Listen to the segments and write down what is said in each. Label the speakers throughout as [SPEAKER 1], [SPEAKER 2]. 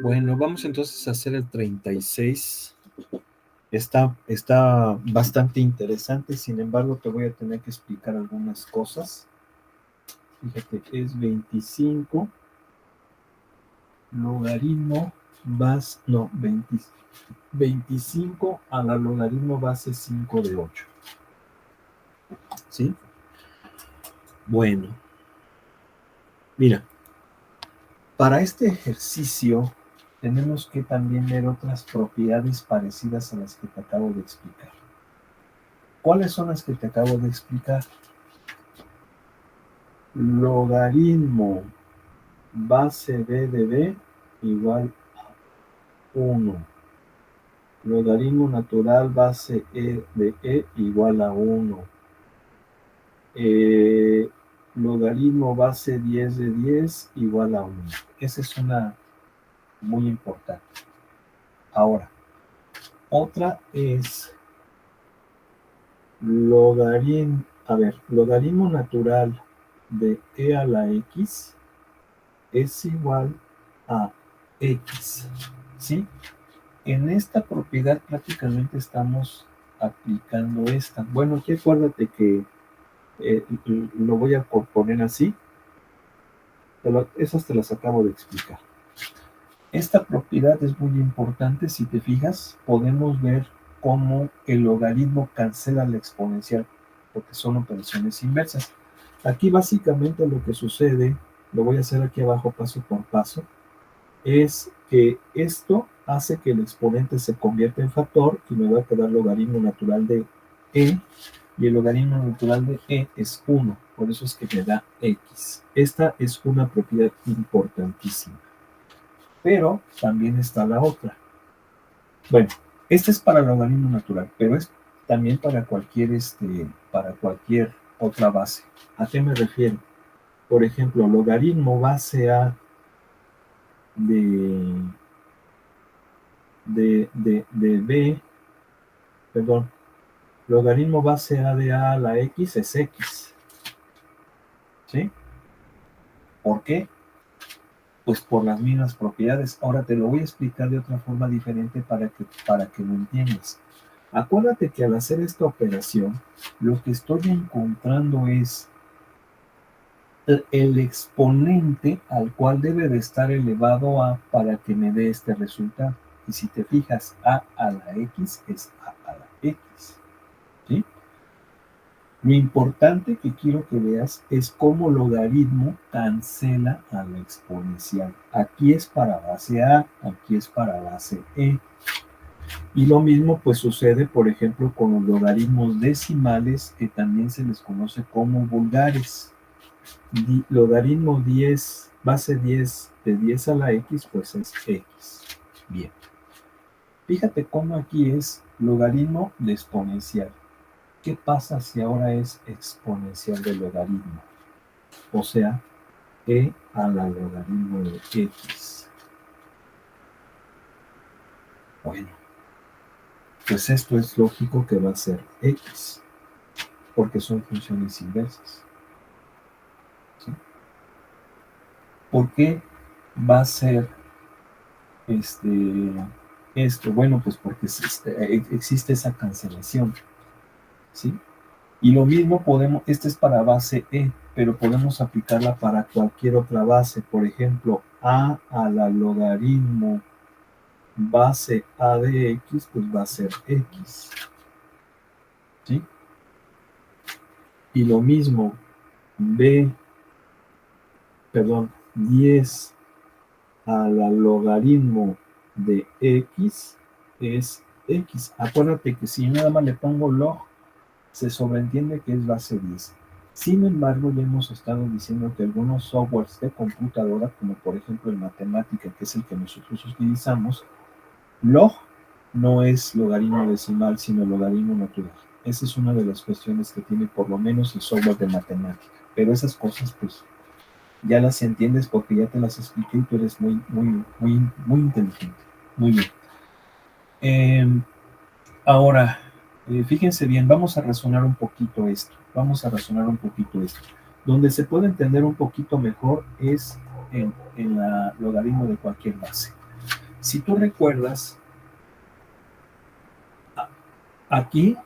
[SPEAKER 1] Bueno, vamos entonces a hacer el 36. Está bastante interesante, sin embargo, te voy a tener que explicar algunas cosas. Fíjate que es 25 logaritmo base, no, 25 a la logaritmo base 5 de 8. ¿Sí? Bueno, mira, para este ejercicio tenemos que también ver otras propiedades parecidas a las que te acabo de explicar. ¿Cuáles son las que te acabo de explicar? Logaritmo base b de b igual a 1. Logaritmo natural base e de e igual a 1. Logaritmo base 10 de 10 igual a 1. Esa es una muy importante. Ahora, otra es logaritmo natural de e a la x es igual a x, ¿sí? En esta propiedad prácticamente estamos aplicando esta. Bueno, aquí acuérdate que lo voy a poner así. Esas te las acabo de explicar. Esta propiedad es muy importante. Si te fijas, podemos ver cómo el logaritmo cancela la exponencial, porque son operaciones inversas. Aquí básicamente lo que sucede, lo voy a hacer aquí abajo paso por paso, es que esto hace que el exponente se convierta en factor y me va a quedar logaritmo natural de e, y el logaritmo natural de e es 1, por eso es que me da x. Esta es una propiedad importantísima. Pero también está la otra. Bueno, este es para el logaritmo natural, pero es también para cualquier otra base. ¿A qué me refiero? Por ejemplo, logaritmo base a de b, perdón, logaritmo base a de a la x es x. ¿Sí? ¿Por qué? Pues por las mismas propiedades. Ahora te lo voy a explicar de otra forma diferente para que lo entiendas. Acuérdate que al hacer esta operación, lo que estoy encontrando es el exponente al cual debe de estar elevado a para que me dé este resultado. Y si te fijas, a la x es a la x. ¿Sí? Lo importante que quiero que veas es cómo logaritmo cancela a la exponencial. Aquí es para base a, aquí es para base e. Y lo mismo pues sucede, por ejemplo, con los logaritmos decimales, que también se les conoce como vulgares. Logaritmo 10, base 10 de 10 a la x, pues es x. Bien. Fíjate cómo aquí es logaritmo de exponencial. ¿Qué pasa si ahora es exponencial de logaritmo? O sea, e a la logaritmo de x. Bueno, pues esto es lógico que va a ser x, porque son funciones inversas. ¿Sí? ¿Por qué va a ser esto? Bueno, pues porque existe esa cancelación. ¿Sí? Y lo mismo este es para base e, pero podemos aplicarla para cualquier otra base. Por ejemplo, a la logaritmo base a de x, pues va a ser x. ¿Sí? Y lo mismo, 10 a la logaritmo de x es x. Acuérdate que si yo nada más le pongo log, se sobreentiende que es base 10. Sin embargo, ya hemos estado diciendo que algunos softwares de computadora, como por ejemplo el Matemática, que es el que nosotros utilizamos, log no es logaritmo decimal, sino logaritmo natural. Esa es una de las cuestiones que tiene por lo menos el software de Matemática. Pero esas cosas, pues, ya las entiendes porque ya te las expliqué y tú eres muy inteligente. Muy bien. Ahora, fíjense bien, vamos a razonar un poquito esto. Donde se puede entender un poquito mejor es en la logaritmo de cualquier base. Si tú recuerdas, aquí,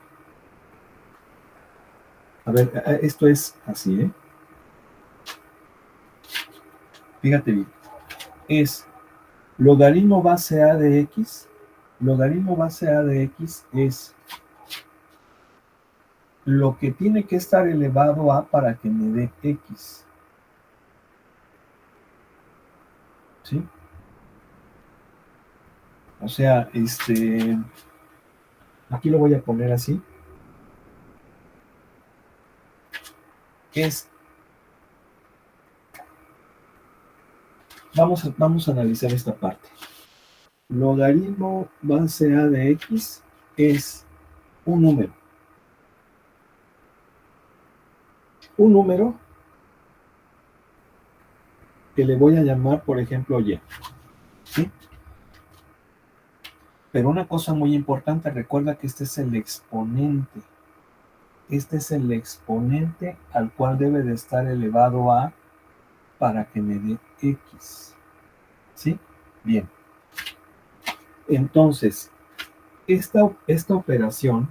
[SPEAKER 1] a ver, esto es así, ¿eh? Fíjate bien, es logaritmo base A de X. Logaritmo base A de X es lo que tiene que estar elevado a para que me dé X. ¿Sí? O sea, aquí lo voy a poner así. Vamos a analizar esta parte. Logaritmo base A de X es un número. Un número que le voy a llamar, por ejemplo, Y. ¿Sí? Pero una cosa muy importante, recuerda que este es el exponente. Este es el exponente al cual debe de estar elevado a para que me dé X. ¿Sí? Bien. Entonces, esta operación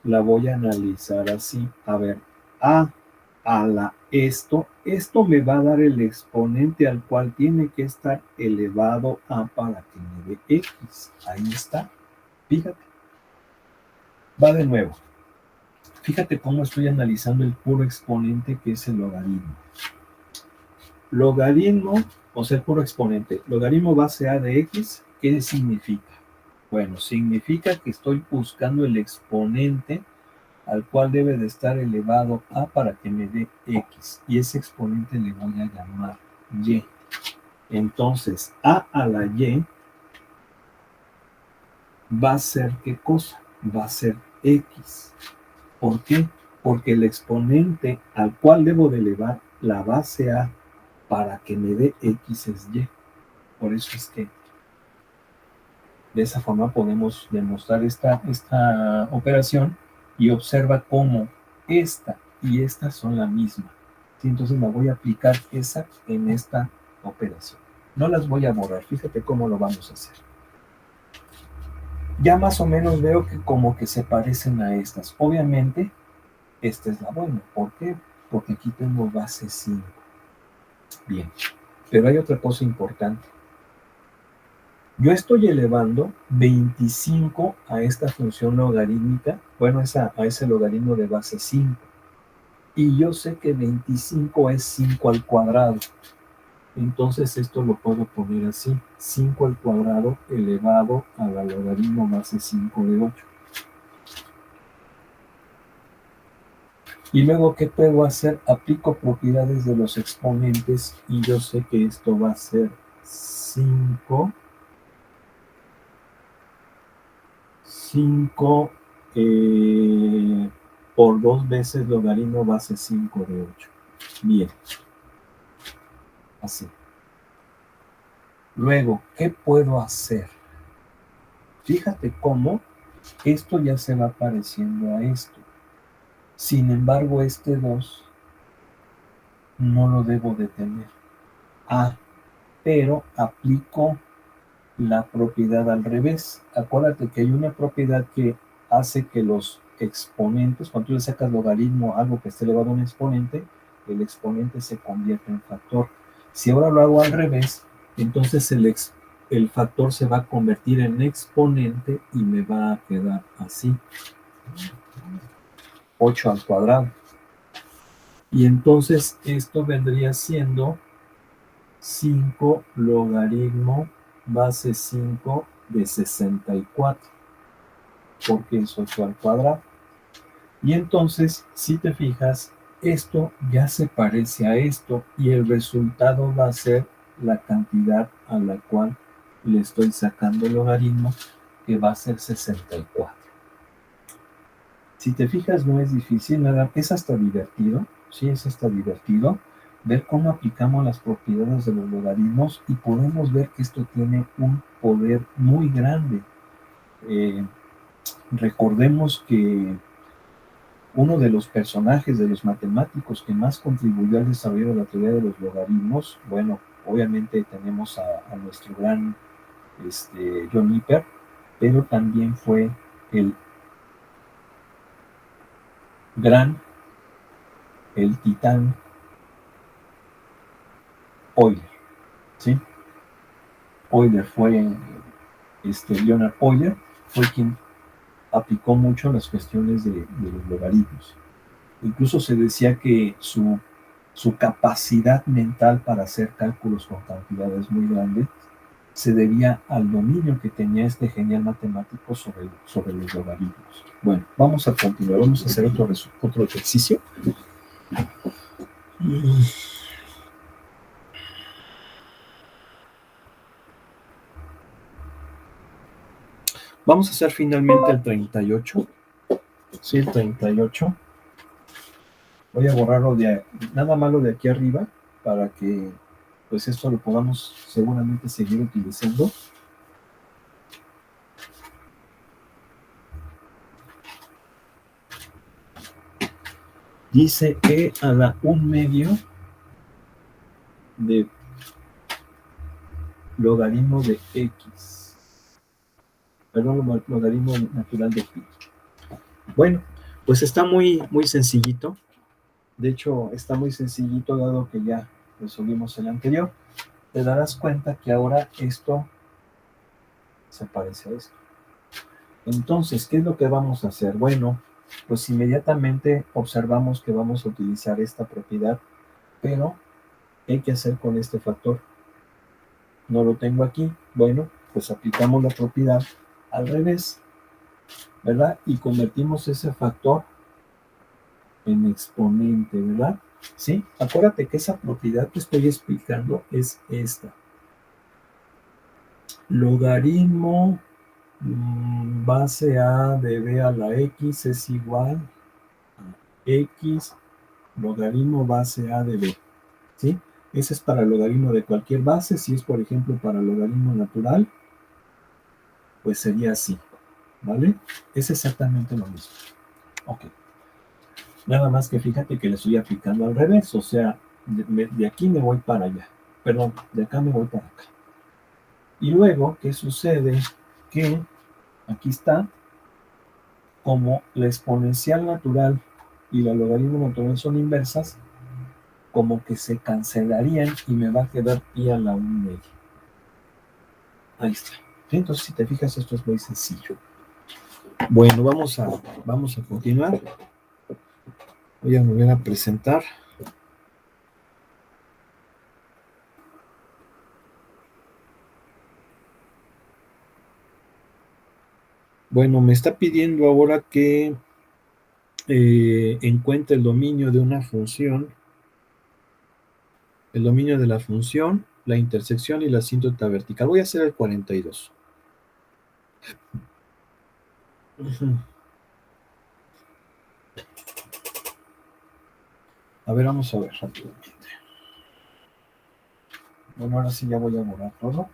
[SPEAKER 1] la voy a analizar así. A ver, a la esto me va a dar el exponente al cual tiene que estar elevado a para que me dé X. Ahí está. Fíjate. Va de nuevo. Fíjate cómo estoy analizando el puro exponente que es el logaritmo. Logaritmo, o sea, el puro exponente. Logaritmo base A de X, ¿qué significa? Bueno, significa que estoy buscando el exponente al cual debe de estar elevado a para que me dé X. Y ese exponente le voy a llamar Y. Entonces, a la Y va a ser ¿qué cosa? Va a ser X. ¿Por qué? Porque el exponente al cual debo de elevar la base A para que me dé X es Y. Por eso es que de esa forma podemos demostrar esta operación y observa cómo esta y esta son la misma. ¿Sí? Entonces la voy a aplicar esa en esta operación. No las voy a borrar, fíjate cómo lo vamos a hacer. Ya más o menos veo que como que se parecen a estas. Obviamente, esta es la buena. ¿Por qué? Porque aquí tengo base 5. Bien, pero hay otra cosa importante. Yo estoy elevando 25 a esta función logarítmica, bueno, a ese logaritmo de base 5. Y yo sé que 25 es 5 al cuadrado. Entonces esto lo puedo poner así, 5 al cuadrado elevado a la logaritmo base 5 de 8. Y luego, ¿qué puedo hacer? Aplico propiedades de los exponentes y yo sé que esto va a ser 5 por 2 veces logaritmo base 5 de 8. Bien. Así. Luego, ¿qué puedo hacer? Fíjate cómo esto ya se va pareciendo a esto. Sin embargo, este 2 no lo debo de tener. Pero aplico la propiedad al revés. Acuérdate que hay una propiedad que hace que los exponentes, cuando tú le sacas logaritmo a algo que esté elevado a un exponente, el exponente se convierte en factor. Si ahora lo hago al revés, entonces el factor se va a convertir en exponente y me va a quedar así. 8 al cuadrado. Y entonces esto vendría siendo 5 logaritmo base 5 de 64, porque es 8 al cuadrado. Y entonces, si te fijas, esto ya se parece a esto y el resultado va a ser la cantidad a la cual le estoy sacando el logaritmo, que va a ser 64. Si te fijas, no es difícil, nada, es hasta divertido, sí, es hasta divertido ver cómo aplicamos las propiedades de los logaritmos y podemos ver que esto tiene un poder muy grande. Recordemos que uno de los personajes de los matemáticos que más contribuyó al desarrollo de la teoría de los logaritmos, bueno, obviamente tenemos a nuestro gran John Lipper, pero también fue el titán Euler, ¿sí? Euler fue, Leonard Euler fue quien aplicó mucho las cuestiones de los logaritmos. Incluso se decía que su capacidad mental para hacer cálculos con cantidades muy grandes se debía al dominio que tenía este genial matemático sobre los logaritmos. Bueno, vamos a continuar, vamos a hacer otro ejercicio. Vamos a hacer finalmente el 38. Sí, el 38. Voy a borrarlo nada más lo de aquí arriba para que pues esto lo podamos seguramente seguir utilizando. Dice e a la 1/2 de logaritmo de x. Perdón, logaritmo natural de pi. Bueno, pues está muy, muy sencillito. De hecho, está muy sencillito dado que ya resolvimos el anterior. Te darás cuenta que ahora esto se parece a esto. Entonces, ¿qué es lo que vamos a hacer? Bueno, pues inmediatamente observamos que vamos a utilizar esta propiedad, pero ¿qué hay que hacer con este factor? No lo tengo aquí. Bueno, pues aplicamos la propiedad al revés, ¿verdad? Y convertimos ese factor en exponente, ¿verdad? ¿Sí? Acuérdate que esa propiedad que estoy explicando es esta. Logaritmo base a de b a la x es igual a x logaritmo base a de b, ¿sí? Ese es para el logaritmo de cualquier base. Si es, por ejemplo, para el logaritmo natural, pues sería así, ¿vale? Es exactamente lo mismo. Ok. Nada más que fíjate que le estoy aplicando al revés, o sea, de aquí me voy para allá. Perdón, de acá me voy para acá. Y luego, ¿qué sucede? Que aquí está, como la exponencial natural y la logaritmo natural son inversas, como que se cancelarían y me va a quedar pi a la 1/2. Ahí está. Entonces, si te fijas, esto es muy sencillo. Bueno, vamos a continuar. Voy a volver a presentar. Bueno, me está pidiendo ahora que encuentre el dominio de una función, el dominio de la función, la intersección y la asíntota vertical. Voy a hacer el 42. A ver, vamos a ver rápidamente. Bueno, ahora sí ya voy a borrar todo.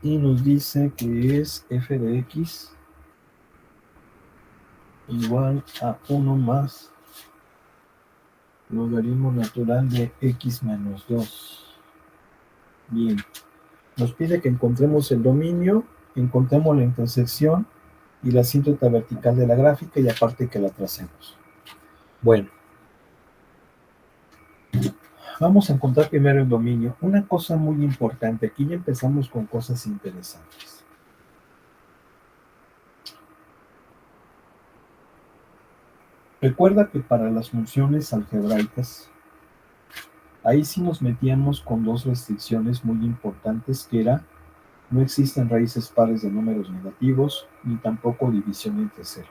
[SPEAKER 1] Y nos dice que es f de x igual a 1 más logaritmo natural de x menos 2. Bien. Nos pide que encontremos el dominio, encontremos la intersección y la asíntota vertical de la gráfica y aparte que la tracemos. Bueno. Vamos a encontrar primero el dominio. Una cosa muy importante, aquí ya empezamos con cosas interesantes. Recuerda que para las funciones algebraicas, ahí sí nos metíamos con dos restricciones muy importantes, que era, no existen raíces pares de números negativos, ni tampoco división entre cero.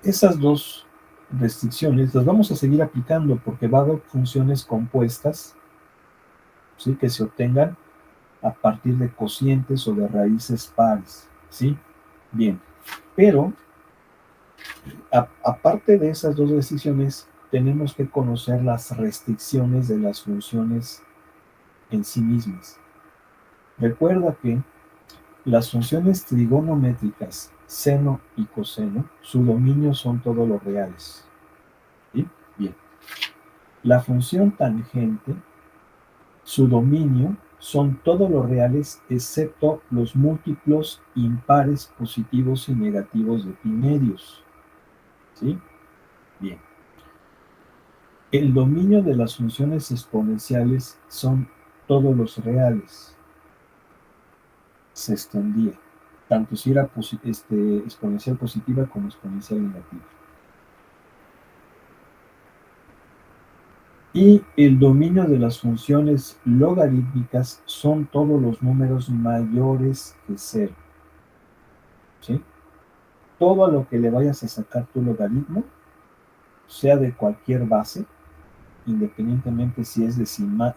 [SPEAKER 1] Esas dos restricciones las vamos a seguir aplicando porque va a haber funciones compuestas, ¿sí?, que se obtengan a partir de cocientes o de raíces pares, ¿sí? Bien, pero aparte de esas dos restricciones, tenemos que conocer las restricciones de las funciones en sí mismas. Recuerda que las funciones trigonométricas, seno y coseno, su dominio son todos los reales. ¿Sí? Bien. La función tangente, su dominio son todos los reales excepto los múltiplos impares positivos y negativos de pi medios. ¿Sí? Bien. El dominio de las funciones exponenciales son todos los reales. Se extendía, tanto si era exponencial positiva como exponencial negativa. Y el dominio de las funciones logarítmicas son todos los números mayores que 0. ¿Sí? Todo a lo que le vayas a sacar tu logaritmo, sea de cualquier base, independientemente si es decimal,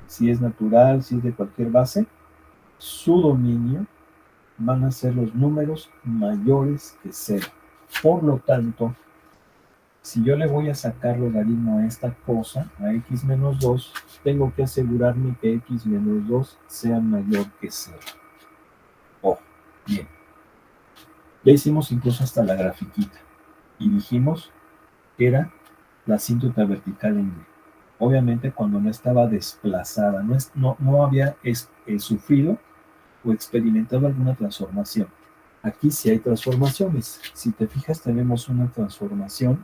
[SPEAKER 1] si es natural, si es de cualquier base, su dominio van a ser los números mayores que 0. Por lo tanto, si yo le voy a sacar logaritmo a esta cosa, a x menos 2, tengo que asegurarme que x menos 2 sea mayor que 0. Oh, bien. Ya hicimos incluso hasta la grafiquita. Y dijimos que era la asíntota vertical en D. Obviamente cuando no estaba desplazada, no había sufrido o experimentado alguna transformación. Aquí sí hay transformaciones. Si te fijas, tenemos una transformación,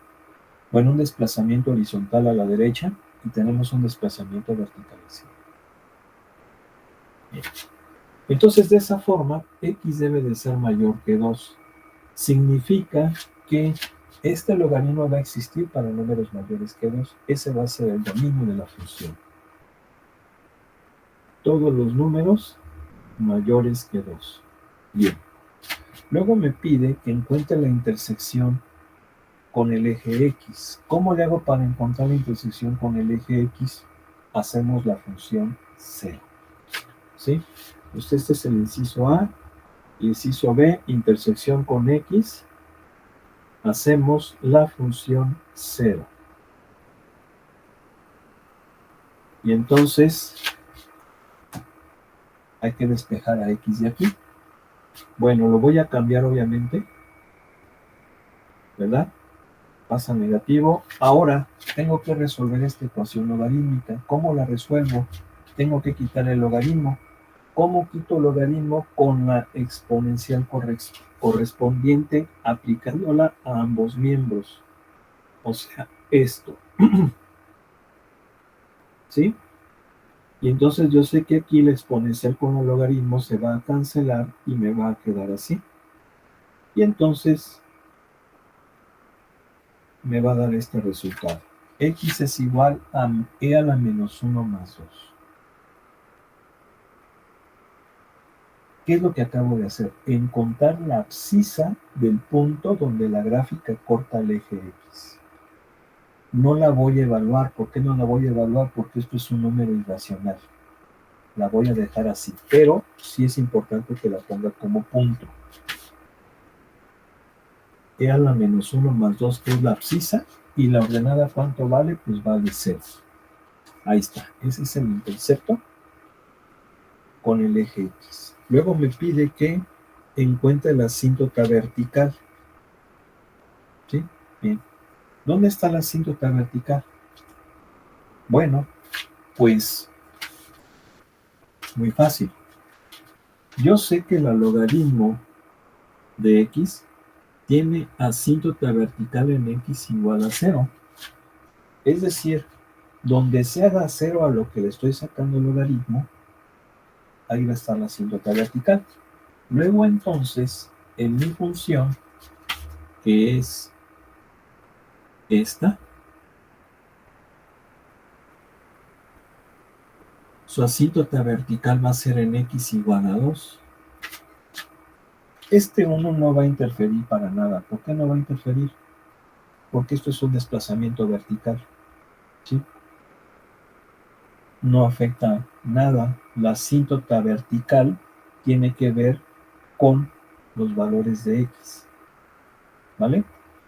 [SPEAKER 1] bueno, un desplazamiento horizontal a la derecha y tenemos un desplazamiento vertical hacia la derecha. Entonces, de esa forma, x debe de ser mayor que 2. Significa que este logaritmo va a existir para números mayores que 2. Ese va a ser el dominio de la función. Todos los números mayores que 2. Bien. Luego me pide que encuentre la intersección con el eje X. ¿Cómo le hago para encontrar la intersección con el eje X? Hacemos la función 0. ¿Sí? Pues este es el inciso A. Inciso B, intersección con X. Hacemos la función 0. Y entonces hay que despejar a X de aquí. Bueno, lo voy a cambiar obviamente, ¿verdad? Pasa negativo. Ahora tengo que resolver esta ecuación logarítmica. ¿Cómo la resuelvo? Tengo que quitar el logaritmo. ¿Cómo quito logaritmo? Con la exponencial correspondiente aplicándola a ambos miembros. O sea, esto. ¿Sí? Y entonces yo sé que aquí la exponencial con el logaritmo se va a cancelar y me va a quedar así. Y entonces me va a dar este resultado. X es igual a e a la menos 1 más 2. ¿Qué es lo que acabo de hacer? Encontrar la abscisa del punto donde la gráfica corta el eje X. No la voy a evaluar. ¿Por qué no la voy a evaluar? Porque esto es un número irracional. La voy a dejar así, pero sí es importante que la ponga como punto. E a la menos 1 más 2, que es la abscisa, y la ordenada, ¿cuánto vale? Pues vale 0. Ahí está. Ese es el intercepto con el eje X. Luego me pide que encuentre la asíntota vertical. ¿Sí? Bien. ¿Dónde está la asíntota vertical? Bueno, pues muy fácil. Yo sé que el logaritmo de X tiene asíntota vertical en X igual a 0. Es decir, donde se haga 0 a lo que le estoy sacando el logaritmo, ahí va a estar la asíntota vertical. Luego entonces, en mi función, que es esta, su asíntota vertical va a ser en X igual a 2. Este 1 no va a interferir para nada. ¿Por qué no va a interferir? Porque esto es un desplazamiento vertical. ¿Sí? No afecta nada. La asíntota vertical tiene que ver con los valores de X. ¿Vale?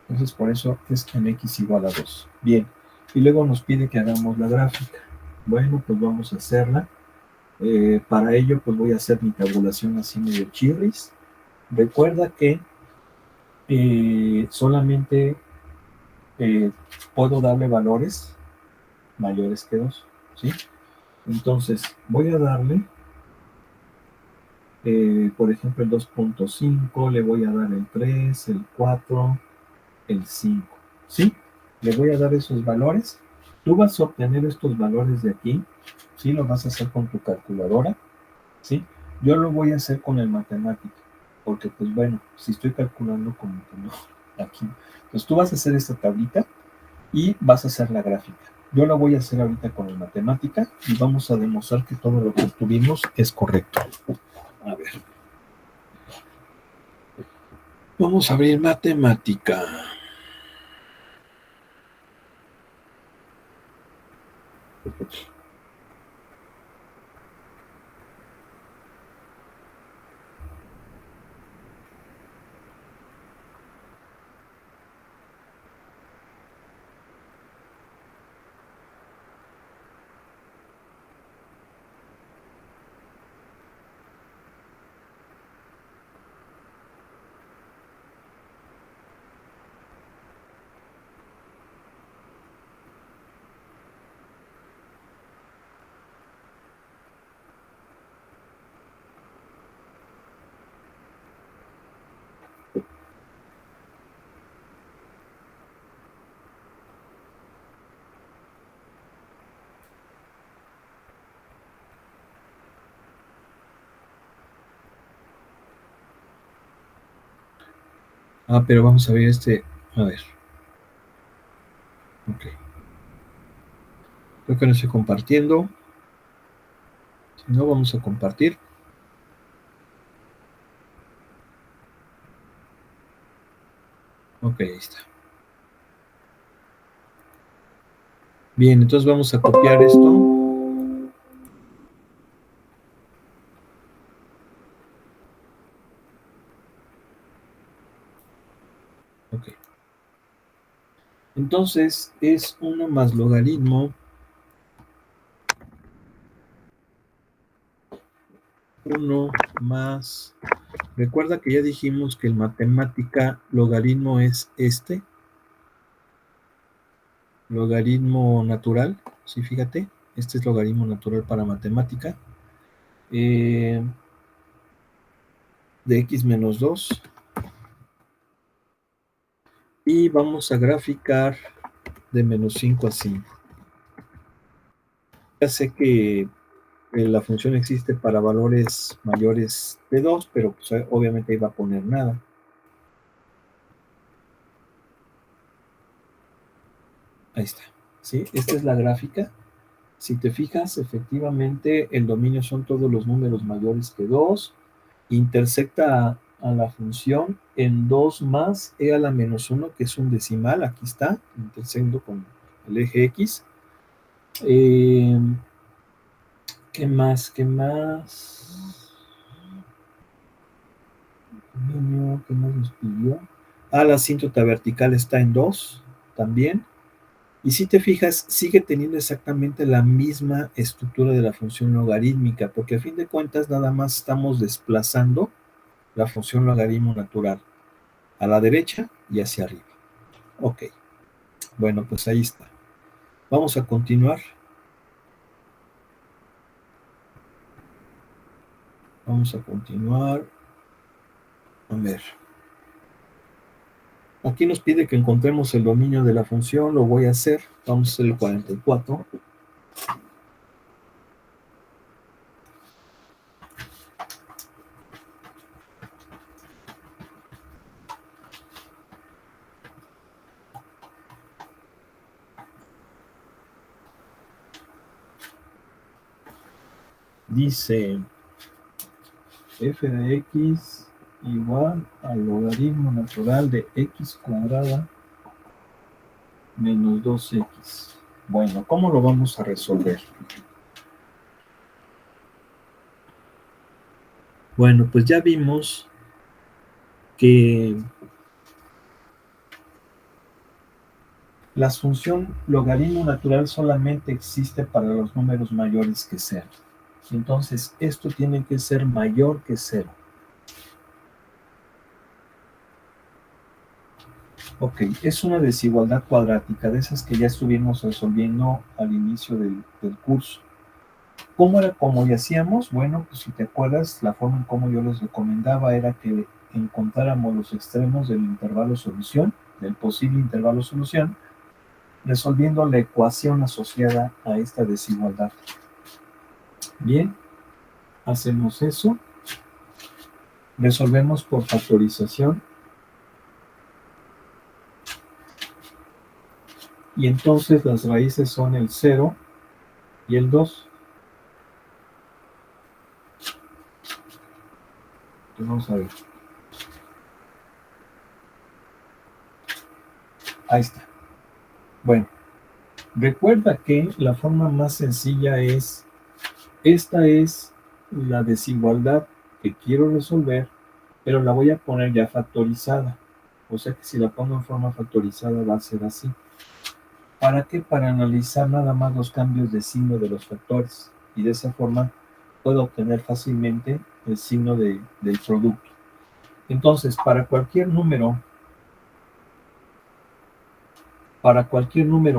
[SPEAKER 1] Entonces, por eso es en x igual a 2. Bien, y luego nos pide que hagamos la gráfica. Bueno, pues vamos a hacerla. Para ello, pues voy a hacer mi tabulación así medio chirris. Recuerda que solamente puedo darle valores mayores que 2, ¿sí? Entonces, voy a darle, por ejemplo, el 2.5, le voy a dar el 3, el 4, el 5, ¿sí? Le voy a dar esos valores. Tú vas a obtener estos valores de aquí, ¿sí? Lo vas a hacer con tu calculadora, ¿sí? Yo lo voy a hacer con el matemático, porque pues bueno, si estoy calculando como que no, aquí. Entonces tú vas a hacer esta tablita y vas a hacer la gráfica. Yo la voy a hacer ahorita con el matemática y vamos a demostrar que todo lo que obtuvimos es correcto. A ver. Vamos a abrir matemática. Pero vamos a ver este. A ver. Ok. Creo que no estoy compartiendo. Si no, vamos a compartir. Ok, ahí está. Bien, entonces vamos a copiar esto. Ok. Entonces es 1 más logaritmo. 1 más. Recuerda que ya dijimos que el matemática logaritmo es este. Logaritmo natural. Sí, fíjate. Este es logaritmo natural para matemática. De x menos 2. Y vamos a graficar de menos 5 a 5. Ya sé que la función existe para valores mayores de 2, pero pues, obviamente iba a poner nada. Ahí está. ¿Sí? Esta es la gráfica. Si te fijas, efectivamente el dominio son todos los números mayores que 2. Intersecta a la función en 2 más e a la menos 1, que es un decimal. Aquí está, intersecto con el eje X. ¿Qué más? ¿Qué más? ¿Qué más nos pidió? La asíntota vertical está en 2 también. Y si te fijas, sigue teniendo exactamente la misma estructura de la función logarítmica, porque a fin de cuentas nada más estamos desplazando la función logaritmo natural a la derecha y hacia arriba. Ok, bueno, pues ahí está. Vamos a continuar. Vamos a continuar. A ver. Aquí nos pide que encontremos el dominio de la función. Lo voy a hacer. Vamos a hacer el 44. Dice f de x igual al logaritmo natural de x cuadrada menos 2x. Bueno, ¿cómo lo vamos a resolver? Bueno, pues ya vimos que la función logaritmo natural solamente existe para los números mayores que 0. Entonces, esto tiene que ser mayor que 0. Ok, es una desigualdad cuadrática, de esas que ya estuvimos resolviendo al inicio del curso. ¿Cómo era como le hacíamos? Bueno, pues si te acuerdas, la forma en cómo yo les recomendaba era que encontráramos los extremos del intervalo solución, del posible intervalo solución, resolviendo la ecuación asociada a esta desigualdad. Bien, hacemos eso. Resolvemos por factorización. Y entonces las raíces son el 0 y el 2. Entonces vamos a ver. Ahí está. Bueno, recuerda que la forma más sencilla es, esta es la desigualdad que quiero resolver, pero la voy a poner ya factorizada. O sea que si la pongo en forma factorizada va a ser así. ¿Para qué? Para analizar nada más los cambios de signo de los factores. Y de esa forma puedo obtener fácilmente el signo del producto. Entonces, para cualquier número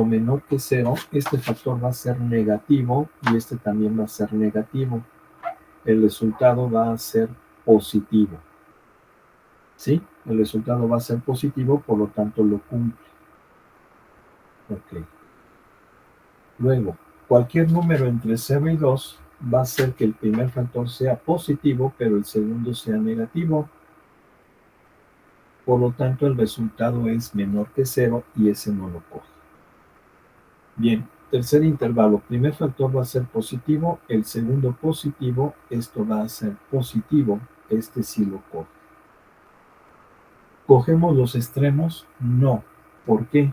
[SPEAKER 1] menor que 0, este factor va a ser negativo y este también va a ser negativo. El resultado va a ser positivo. ¿Sí? El resultado va a ser positivo, por lo tanto lo cumple. Ok. Luego, cualquier número entre 0 y 2 va a hacer que el primer factor sea positivo, pero el segundo sea negativo. Por lo tanto, el resultado es menor que 0 y ese no lo coge. Bien, tercer intervalo. Primer factor va a ser positivo, el segundo positivo, esto va a ser positivo, este sí lo coge. ¿Cogemos los extremos? No. ¿Por qué?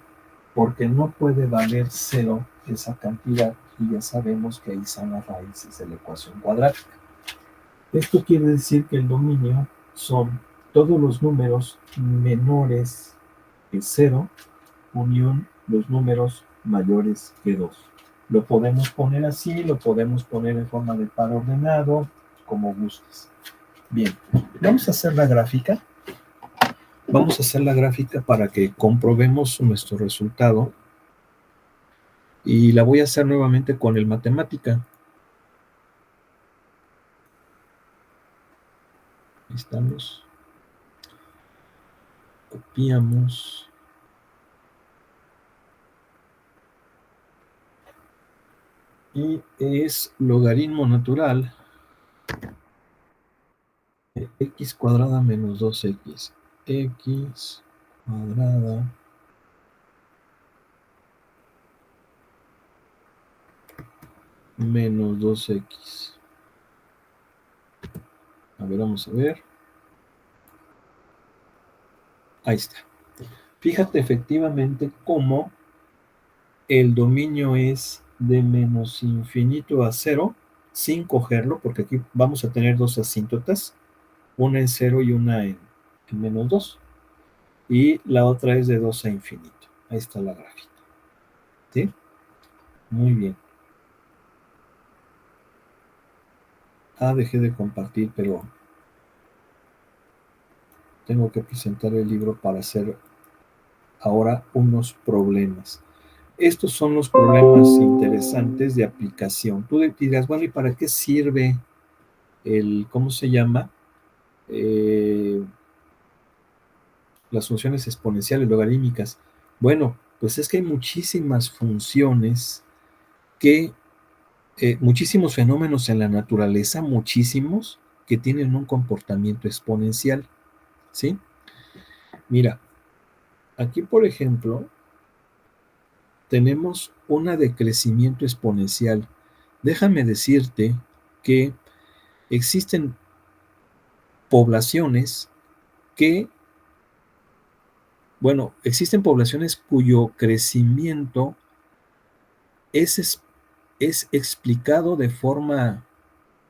[SPEAKER 1] Porque no puede valer 0 esa cantidad y ya sabemos que ahí están las raíces de la ecuación cuadrática. Esto quiere decir que el dominio son todos los números menores que 0 unión los números mayores que 2. Lo podemos poner así, lo podemos poner en forma de par ordenado, como gustes. Bien, vamos a hacer la gráfica. Vamos a hacer la gráfica para que comprobemos nuestro resultado. Y la voy a hacer nuevamente con el matemática. Ahí estamos. Copiamos. Y es logaritmo natural de x cuadrada menos 2x. X cuadrada menos 2x. A ver, vamos a ver. Ahí está. Fíjate efectivamente cómo el dominio es de menos infinito a 0, sin cogerlo, porque aquí vamos a tener dos asíntotas, una en 0 y una en menos 2. Y la otra es de 2 a infinito. Ahí está la gráfica. ¿Sí? Muy bien. Dejé de compartir, pero tengo que presentar el libro para hacer ahora unos problemas. Estos son los problemas interesantes de aplicación. Tú dirás, bueno, ¿y para qué sirve ¿cómo se llama? Las funciones exponenciales logarítmicas. Bueno, pues es que hay muchísimas funciones muchísimos fenómenos en la naturaleza, muchísimos, que tienen un comportamiento exponencial, ¿sí? Mira, aquí, por ejemplo, tenemos una de crecimiento exponencial. Déjame decirte que existen poblaciones existen poblaciones cuyo crecimiento es explicado de forma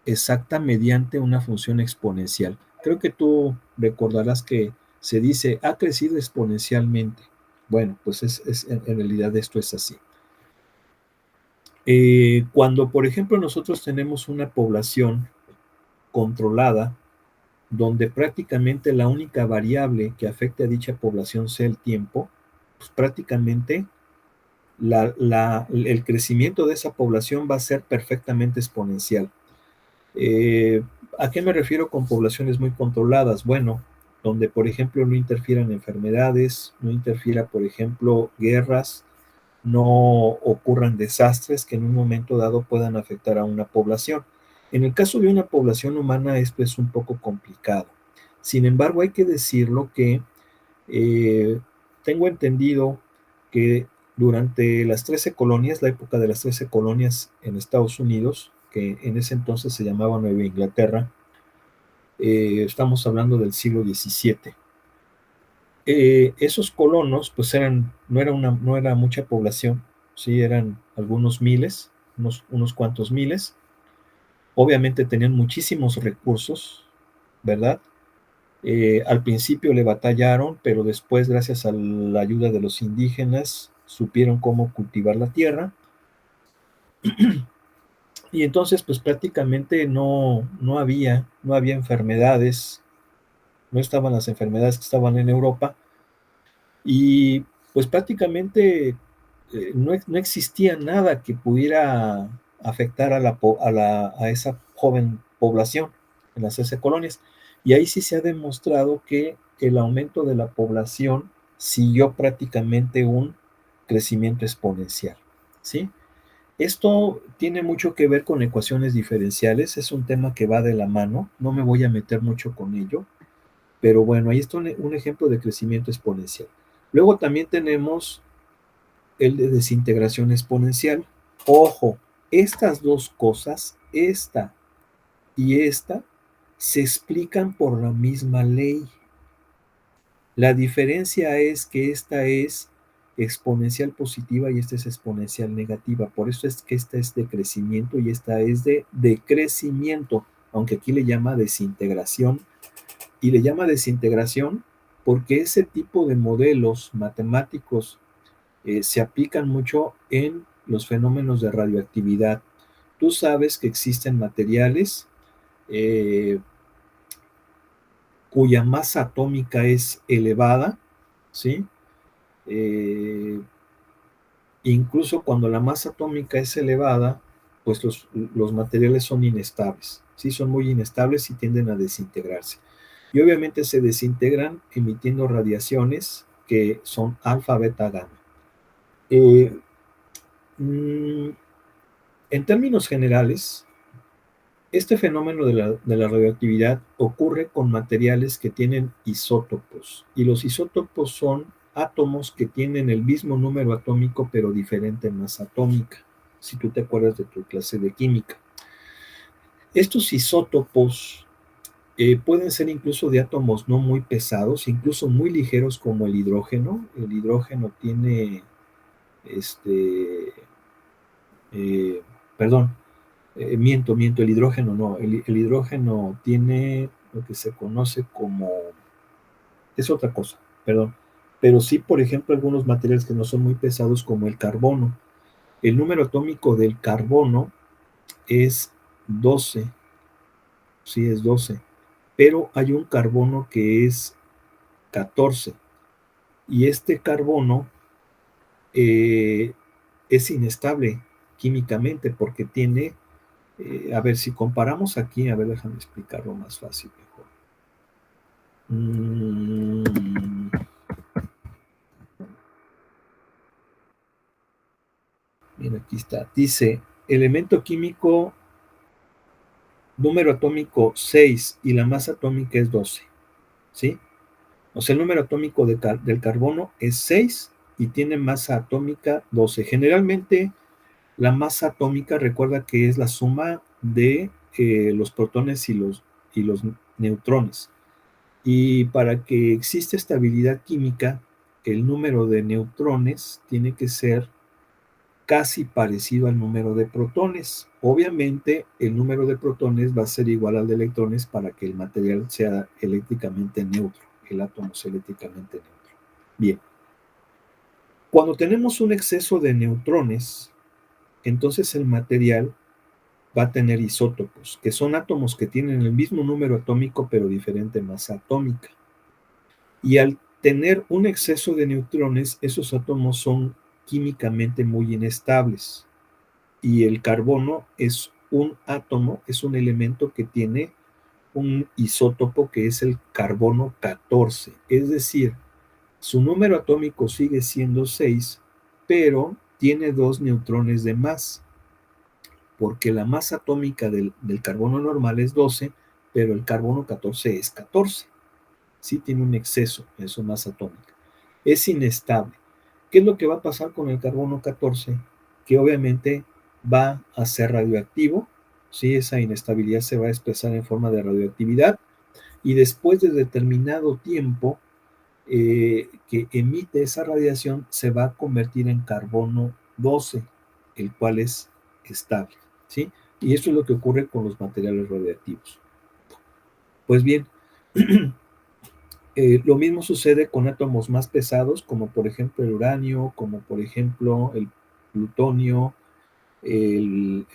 [SPEAKER 1] exacta mediante una función exponencial. Creo que tú recordarás que se dice ha crecido exponencialmente. Bueno, pues en realidad esto es así. Cuando, por ejemplo, nosotros tenemos una población controlada, donde prácticamente la única variable que afecte a dicha población sea el tiempo, pues prácticamente el crecimiento de esa población va a ser perfectamente exponencial. Eh, ¿A qué me refiero con poblaciones muy controladas? Bueno, donde, por ejemplo, no interfieran enfermedades, no interfiera, por ejemplo, guerras, no ocurran desastres que en un momento dado puedan afectar a una población. En el caso de una población humana esto es un poco complicado. Sin embargo, hay que decirlo que eh, tengo entendido que durante las 13 colonias, la época de las 13 colonias en Estados Unidos, que en ese entonces se llamaba Nueva Inglaterra, estamos hablando del siglo XVII. Esos colonos, pues no era mucha población, sí, eran algunos miles, unos cuantos miles. Obviamente tenían muchísimos recursos, ¿verdad? Al principio le batallaron, pero después, gracias a la ayuda de los indígenas, supieron cómo cultivar la tierra. Y entonces, pues prácticamente no había enfermedades, no estaban las enfermedades que estaban en Europa. Y pues prácticamente no existía nada que pudiera afectar a esa joven población en las 13 colonias. Y ahí sí se ha demostrado que el aumento de la población siguió prácticamente un crecimiento exponencial, ¿sí? Esto tiene mucho que ver con ecuaciones diferenciales, es un tema que va de la mano, no me voy a meter mucho con ello, pero bueno, ahí está un ejemplo de crecimiento exponencial. Luego también tenemos el de desintegración exponencial. Ojo, estas dos cosas, esta y esta, se explican por la misma ley. La diferencia es que esta es exponencial positiva y esta es exponencial negativa. Por eso es que esta es de crecimiento y esta es de decrecimiento, aunque aquí le llama desintegración. Y le llama desintegración porque ese tipo de modelos matemáticos se aplican mucho en los fenómenos de radioactividad. Tú sabes que existen materiales eh, cuya masa atómica es elevada, ¿sí? Eh, Incluso cuando la masa atómica es elevada, pues los materiales son inestables, ¿sí? Son muy inestables y tienden a desintegrarse. Y obviamente se desintegran emitiendo radiaciones que son alfa, beta, gamma. Eh, mm, en términos generales, este fenómeno de la radioactividad ocurre con materiales que tienen isótopos, y los isótopos son átomos que tienen el mismo número atómico pero diferente masa atómica, si tú te acuerdas de tu clase de química. Estos isótopos pueden ser incluso de átomos no muy pesados, incluso muy ligeros como el hidrógeno. El hidrógeno tiene, este, eh, perdón, miento, el hidrógeno no, el hidrógeno tiene lo que se conoce como, es otra cosa, perdón, pero sí, por ejemplo, algunos materiales que no son muy pesados como el carbono. El número atómico del carbono es 12, sí es 12, pero hay un carbono que es 14 y este carbono eh, es inestable químicamente porque tiene, a ver, si comparamos aquí, a ver, déjame explicarlo más fácil mejor. Mira, aquí está. Dice, elemento químico, número atómico 6 y la masa atómica es 12, ¿sí? O sea, el número atómico del carbono es 6 y tiene masa atómica 12. Generalmente, la masa atómica, recuerda que es la suma de los protones y los neutrones. Y para que exista estabilidad química, el número de neutrones tiene que ser casi parecido al número de protones. Obviamente, el número de protones va a ser igual al de electrones para que el material sea eléctricamente neutro, el átomo sea eléctricamente neutro. Bien. Cuando tenemos un exceso de neutrones, entonces el material va a tener isótopos, que son átomos que tienen el mismo número atómico pero diferente masa atómica. Y al tener un exceso de neutrones, esos átomos son químicamente muy inestables. Y el carbono es un átomo, es un elemento que tiene un isótopo que es el carbono 14. Es decir, su número atómico sigue siendo 6, pero tiene 2 neutrones de más, porque la masa atómica del carbono normal es 12, pero el carbono 14 es 14. Sí tiene un exceso en su masa atómica. Es inestable. ¿Qué es lo que va a pasar con el carbono 14? Que obviamente va a ser radioactivo, ¿sí? Esa inestabilidad se va a expresar en forma de radioactividad y después de determinado tiempo que emite esa radiación se va a convertir en carbono 12, el cual es estable, ¿sí? Y eso es lo que ocurre con los materiales radioactivos. Pues bien, lo mismo sucede con átomos más pesados, como por ejemplo el uranio, como por ejemplo el plutonio, el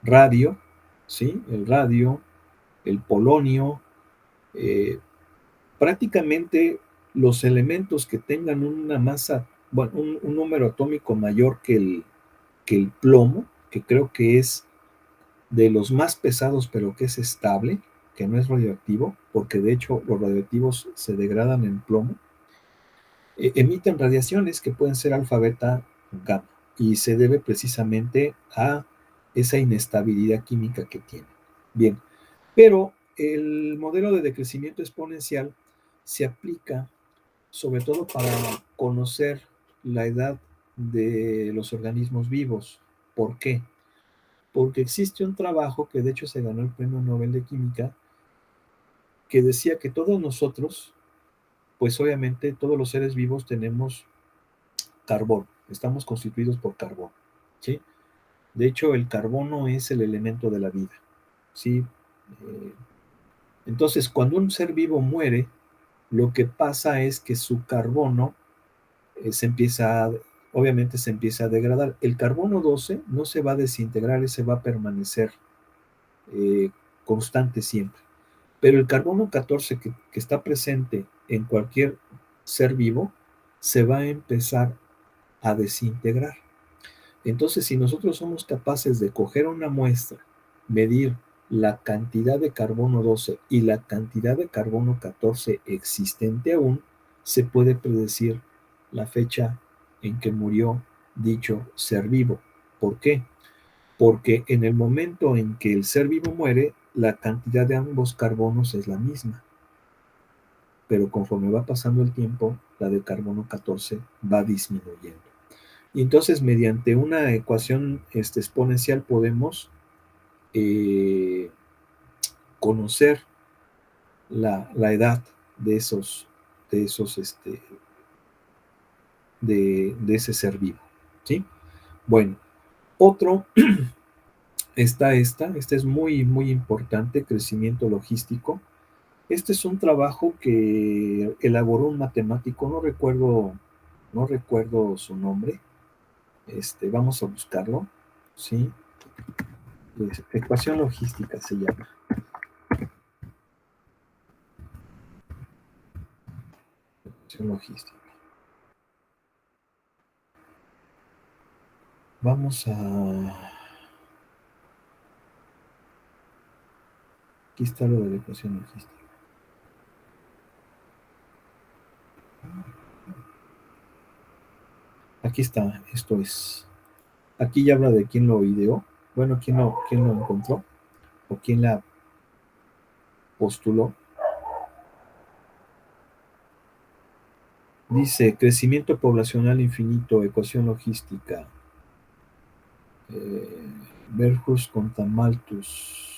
[SPEAKER 1] radio, ¿sí? El radio, el polonio, eh, prácticamente los elementos que tengan una masa, bueno, un número atómico mayor que el plomo, que creo que es de los más pesados, pero que es estable, que no es radioactivo, porque de hecho los radioactivos se degradan en plomo, emiten radiaciones que pueden ser alfa, beta, gamma, y se debe precisamente a esa inestabilidad química que tiene. Bien, pero el modelo de decrecimiento exponencial se aplica sobre todo para conocer la edad de los organismos vivos. ¿Por qué? Porque existe un trabajo que de hecho se ganó el Premio Nobel de Química, que decía que todos nosotros, pues obviamente todos los seres vivos tenemos carbón, estamos constituidos por carbón, ¿sí? De hecho, el carbono es el elemento de la vida, ¿sí? Eh, entonces, cuando un ser vivo muere, lo que pasa es que su carbono se empieza, obviamente se empieza a degradar. El carbono 12 no se va a desintegrar, ese va a permanecer eh, constante siempre. Pero el carbono 14 que está presente en cualquier ser vivo se va a empezar a desintegrar. Entonces, si nosotros somos capaces de coger una muestra, medir la cantidad de carbono 12 y la cantidad de carbono 14 existente aún, se puede predecir la fecha en que murió dicho ser vivo. ¿Por qué? Porque en el momento en que el ser vivo muere, la cantidad de ambos carbonos es la misma, pero conforme va pasando el tiempo, la de carbono 14 va disminuyendo. Y entonces, mediante una ecuación exponencial, podemos eh, conocer la edad de esos, de esos, de ese ser vivo, ¿sí? Bueno, otro, este es muy, muy importante, crecimiento logístico. Este es un trabajo que elaboró un matemático, no recuerdo su nombre, vamos a buscarlo, ¿sí? Pues, ecuación logística se llama. Ecuación logística. Vamos a... Aquí está lo de la ecuación logística. Aquí está, esto es. Aquí ya habla de quién lo ideó, bueno, quién lo encontró o quién la postuló. Dice, crecimiento poblacional infinito, ecuación logística, Verhulst contra Malthus.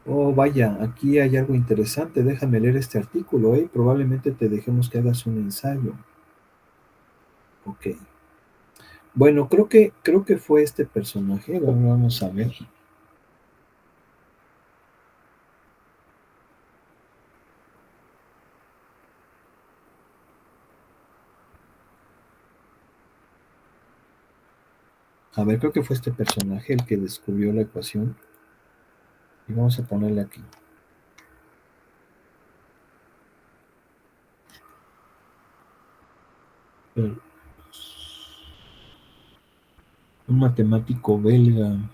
[SPEAKER 1] Oh, vaya, aquí hay algo interesante. Déjame leer este artículo, ¿eh? Probablemente te dejemos que hagas un ensayo. Ok. Bueno, creo que fue este personaje. Vamos a ver. A ver, creo que fue este personaje el que descubrió la ecuación. Y vamos a ponerle aquí. Un matemático belga.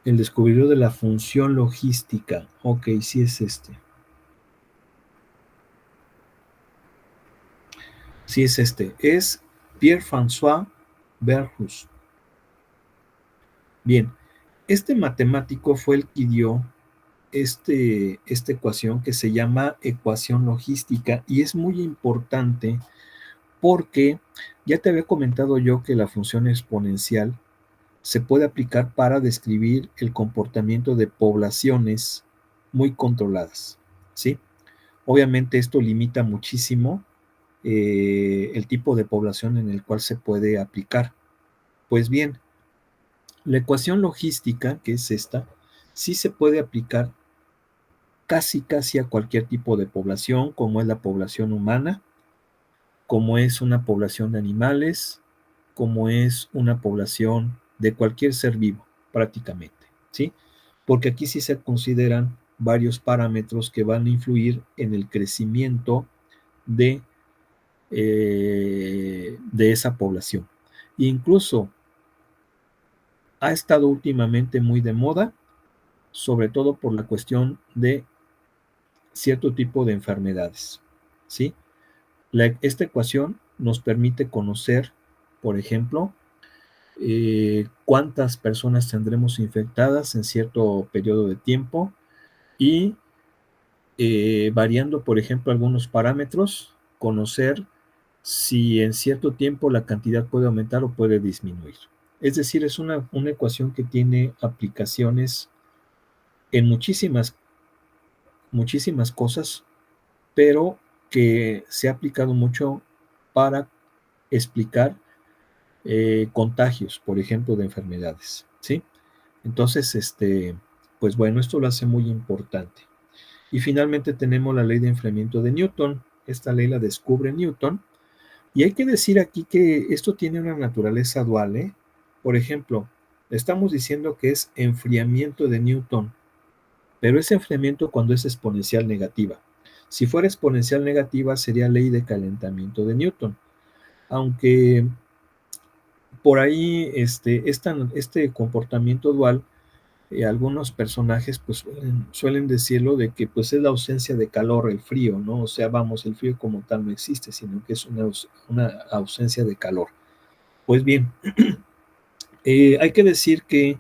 [SPEAKER 1] El descubridor de la función logística. Ok, sí es este. Sí es este. Es Pierre-François Verhulst. Bien, este matemático fue el que dio esta ecuación que se llama ecuación logística y es muy importante porque ya te había comentado yo que la función exponencial se puede aplicar para describir el comportamiento de poblaciones muy controladas, ¿sí? Obviamente esto limita muchísimo el tipo de población en el cual se puede aplicar. Pues bien, la ecuación logística, que es esta, sí se puede aplicar casi a cualquier tipo de población, como es la población humana, como es una población de animales, como es una población de cualquier ser vivo, prácticamente, ¿sí? Porque aquí sí se consideran varios parámetros que van a influir en el crecimiento de esa población. E incluso ha estado últimamente muy de moda, sobre todo por la cuestión de cierto tipo de enfermedades, ¿sí? Esta ecuación nos permite conocer, por ejemplo, cuántas personas tendremos infectadas en cierto periodo de tiempo y variando, por ejemplo, algunos parámetros, conocer si en cierto tiempo la cantidad puede aumentar o puede disminuir. Es decir, es una ecuación que tiene aplicaciones en muchísimas cosas, pero que se ha aplicado mucho para explicar contagios, por ejemplo, de enfermedades, ¿sí? Entonces, pues bueno, esto lo hace muy importante. Y finalmente tenemos la ley de enfriamiento de Newton. Esta ley la descubre Newton. Y hay que decir aquí que esto tiene una naturaleza dual, ¿eh? Por ejemplo, estamos diciendo que es enfriamiento de Newton, pero es enfriamiento cuando es exponencial negativa. Si fuera exponencial negativa sería ley de calentamiento de Newton. Aunque por ahí este comportamiento dual, algunos personajes pues suelen decirlo de que pues es la ausencia de calor, el frío, ¿no? O sea, vamos, el frío como tal no existe, sino que es una ausencia de calor. Pues bien, hay que decir que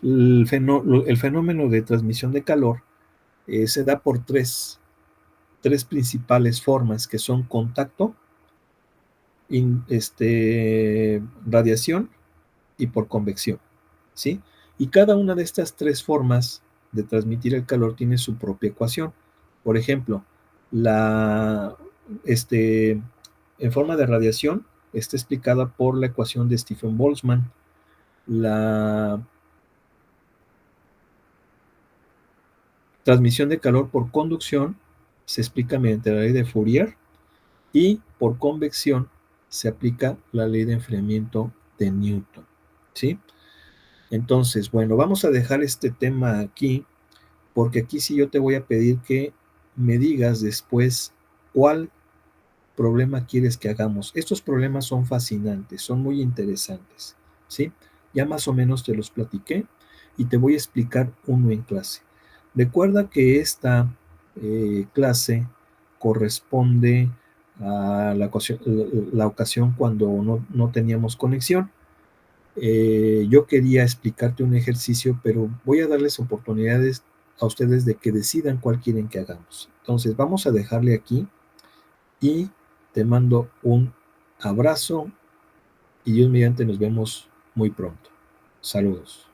[SPEAKER 1] el fenómeno de transmisión de calor se da por tres principales formas, que son contacto, radiación y por convección, ¿sí? Y cada una de estas tres formas de transmitir el calor tiene su propia ecuación. Por ejemplo, la, este, en forma de radiación está explicada por la ecuación de Stephen-Boltzmann. La transmisión de calor por conducción se explica mediante la ley de Fourier y por convección se aplica la ley de enfriamiento de Newton, ¿sí? Entonces, bueno, vamos a dejar este tema aquí, porque aquí sí yo te voy a pedir que me digas después cuál problema quieres que hagamos. Estos problemas son fascinantes, son muy interesantes, ¿sí? Ya más o menos te los platiqué y te voy a explicar uno en clase. Recuerda que esta clase corresponde a la ocasión cuando no teníamos conexión. Yo quería explicarte un ejercicio, pero voy a darles oportunidades a ustedes de que decidan cuál quieren que hagamos. Entonces, vamos a dejarle aquí y te mando un abrazo y Dios mediante nos vemos muy pronto. Saludos.